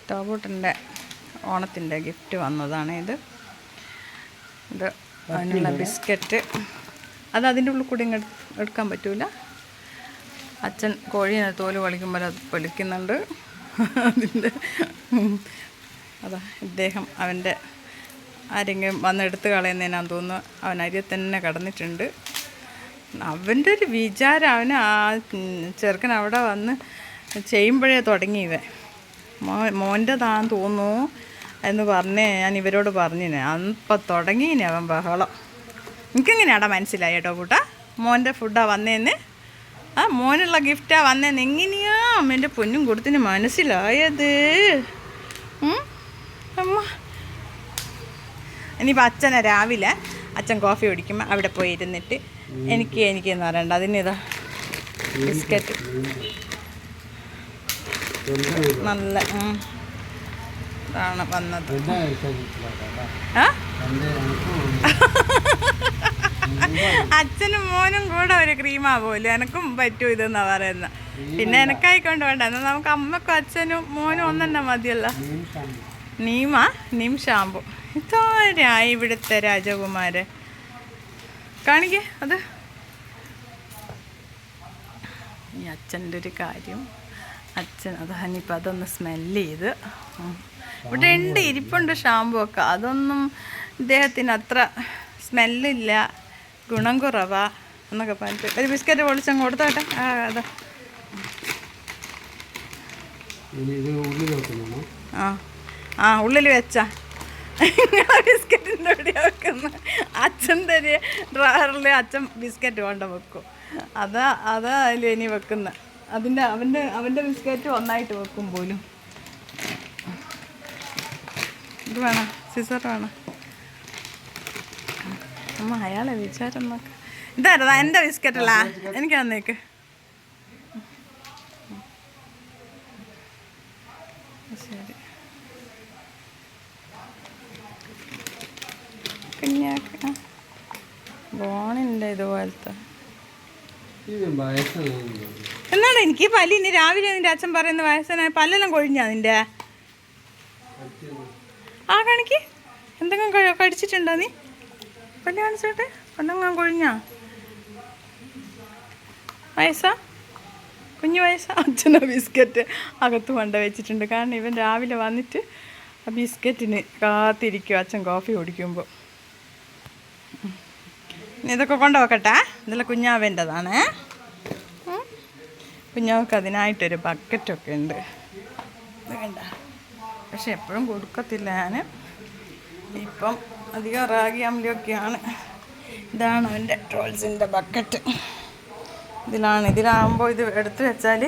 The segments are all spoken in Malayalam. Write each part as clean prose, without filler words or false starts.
ടോബൂട്ടൻ്റെ ഓണത്തിൻ്റെ ഗിഫ്റ്റ് വന്നതാണ് ഇത് അതിനുള്ള ബിസ്ക്കറ്റ്. അത് അതിൻ്റെ ഉള്ളിൽ കൂടി ഇങ്ങ് എടുക്കാൻ പറ്റൂല. അച്ഛൻ കോഴീനെ തോല് കളിക്കുമ്പോൾ അത് പൊളിക്കുന്നുണ്ട്. അതിൻ്റെ അതാ ഇദ്ദേഹം അവൻ്റെ ആരെങ്കിലും വന്നെടുത്ത് കളയുന്നതിനാന്ന് തോന്നുന്നു. അവൻ അരിയെ തന്നെ കടന്നിട്ടുണ്ട്. അവൻ്റെ ഒരു വിചാരം അവന് ആ ചെറുക്കൻ അവിടെ വന്ന് ചെയ്യുമ്പോഴേ തുടങ്ങിയവ മോൻ്റെതാന്ന് തോന്നുന്നു എന്ന് പറഞ്ഞേ ഞാൻ ഇവരോട് പറഞ്ഞിനെ. അപ്പം തുടങ്ങിയിനെ അവൻ ബഹളം. എനിക്കെങ്ങനെയാടാ മനസ്സിലായി കേട്ടോ കൂട്ടാ മോൻ്റെ ഫുഡാണ് വന്നേന്ന്. ആ മോനുള്ള ഗിഫ്റ്റാണ് വന്നേന്ന് എങ്ങനെയാ അമ്മേൻ്റെ പൊന്നും കൊടുത്തിന് മനസ്സിലായത്? അമ്മ ഇനിയിപ്പോൾ അച്ഛനെ രാവിലെ അച്ഛൻ കോഫി കുടിക്കുമ്പോൾ അവിടെ പോയി ഇരുന്നിട്ട് എനിക്കെന്ന് പറയണ്ട അതിനിതാ ബിസ്ക്കറ്റ് നല്ല ഇതാണ് വന്നത്. അച്ഛനും മോനും കൂടെ ഒരു ക്രീമാ പോലും എനക്കും പറ്റൂ ഇതെന്നാ പറയുന്നത്. പിന്നെ എനക്കായിക്കൊണ്ട് വേണ്ട എന്നാൽ നമുക്ക് അമ്മക്കും അച്ഛനും മോനും ഒന്നെന്നെ മതിയല്ലോ. നീം ഷാമ്പു ഇതാരായി ഇവിടുത്തെ രാജകുമാരെ കാണിക്കേ. അത് ഈ അച്ഛൻ്റെ ഒരു കാര്യം അച്ഛൻ അതാനിപ്പോൾ അതൊന്ന് സ്മെല്ല് ചെയ്ത് ഇവിടെ ഉണ്ട് ഇരിപ്പുണ്ട് ഷാമ്പു ഒക്കെ. അതൊന്നും ഇദ്ദേഹത്തിന് അത്ര സ്മെല്ലില്ല, ഗുണം കുറവാ എന്നൊക്കെ പറഞ്ഞിട്ട് ഒരു ബിസ്ക്കറ്റ് പൊളിച്ചങ്ങ് കൊടുത്തോട്ടെ. അതാ ഉള്ളിൽ വെച്ചാ ബിസ്ക്കറ്റിൻ്റെ എവിടെയാ വെക്കുന്നത്? അച്ഛൻ്റെ ഒരു ഡ്രയറിൽ അച്ഛൻ ബിസ്ക്കറ്റ് കൊണ്ട് വെക്കും. അതാ അതിൽ ഇനി വെക്കുന്നത്. അവൻ്റെ ബിസ്ക്കറ്റ് ഒന്നായിട്ട് വെക്കും പോലും. ഇത് വേണം, സിസർ വേണം. അമ്മ അയാളെ വിചാരം നോക്ക. ഇതായിരുന്നാ എൻ്റെ ബിസ്ക്കറ്റല്ല, എനിക്ക് തന്നേക്ക്. ശരി കുഞ്ഞാക്ക ബോണിൻ്റെ ഇതുപോലത്തെ എന്നാണ് എനിക്ക് പല്ല്. ഇനി രാവിലെ നിൻ്റെ അച്ഛൻ പറയുന്ന വയസ്സനായ പല്ലെല്ലാം കൊഴിഞ്ഞാ നിൻ്റെ? ആ കാണിക്ക് എന്തെങ്കിലും കടിച്ചിട്ടുണ്ടോ നീ? പല്ല് കാണിച്ചോട്ടെ. പല്ലെല്ലാം കൊഴിഞ്ഞാ? വയസ്സാ കുഞ്ഞു വയസ്സാ? അച്ഛനാ ബിസ്ക്കറ്റ് അകത്ത് കൊണ്ട വെച്ചിട്ടുണ്ട്. കാരണം ഇവൻ രാവിലെ വന്നിട്ട് ആ ബിസ്ക്കറ്റിന് കാത്തിരിക്കും അച്ഛൻ കോഫി കുടിക്കുമ്പോൾ. ഇതൊക്കെ കൊണ്ടുവെക്കട്ടെ. ഇതെല്ലാം കുഞ്ഞാവേൻ്റെതാണ്. കുഞ്ഞാവർക്ക് അതിനായിട്ടൊരു ബക്കറ്റൊക്കെ ഉണ്ട്. ഇത് വേണ്ട, പക്ഷെ എപ്പോഴും കൊടുക്കത്തില്ല ഞാൻ. ഇപ്പം അധികം റാഗി അമ്ലിയൊക്കെയാണ്. ഇതാണ് അവൻ്റെ ട്രോൾസിൻ്റെ ബക്കറ്റ്. ഇതിലാകുമ്പോൾ ഇത് എടുത്ത് വെച്ചാൽ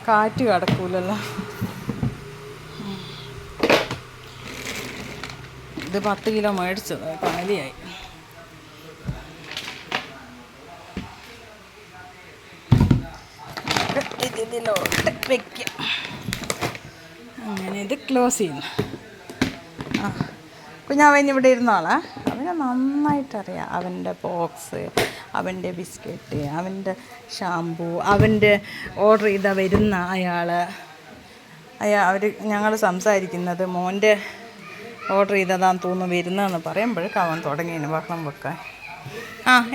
കാറ്റ് കടക്കൂലല്ലോ. ഇത് 10 കിലോ മേടിച്ചത് കാലിയായി. ഇതിലോട്ട് വയ്ക്കും. അങ്ങനെ ഇത് ക്ലോസ് ചെയ്യുന്നു. കുഞ്ഞാവൻ ഇവിടെ ഇരുന്നോളാ. അവനെ നന്നായിട്ടറിയാം അവൻ്റെ ബോക്സ്, അവൻ്റെ ബിസ്ക്കറ്റ്, അവൻ്റെ ഷാമ്പു, അവൻ്റെ ഓർഡർ ചെയ്താൽ വരുന്ന അവർ ഞങ്ങൾ സംസാരിക്കുന്നത് മോൻ്റെ ഓർഡർ ചെയ്തതാന്ന് തോന്നുന്നു വരുന്നതെന്ന് പറയുമ്പോഴേക്കും അവൻ തുടങ്ങിയതിന് ബഹളം വെക്കാൻ.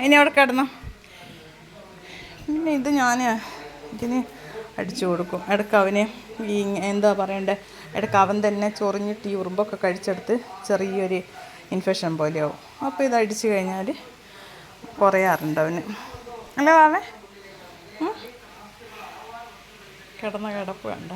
ഇനി അവിടെ കിടന്നു. പിന്നെ ഇത് ഞാൻ ഇതിന് അടിച്ചു കൊടുക്കും. ഇടയ്ക്ക് അവന് ഈ എന്താ പറയണ്ടേ, ഇടയ്ക്ക് അവൻ തന്നെ ചൊറിഞ്ഞിട്ട് ഈ ഉറുമ്പൊക്കെ കഴിച്ചെടുത്ത് ചെറിയൊരു ഇൻഫെക്ഷൻ പോലെയാവും. അപ്പോൾ ഇത് അടിച്ചു കഴിഞ്ഞാൽ കുറയാറുണ്ട് അവന്. അല്ലേ വാവേ? കിടന്ന കിടപ്പ് വേണ്ട.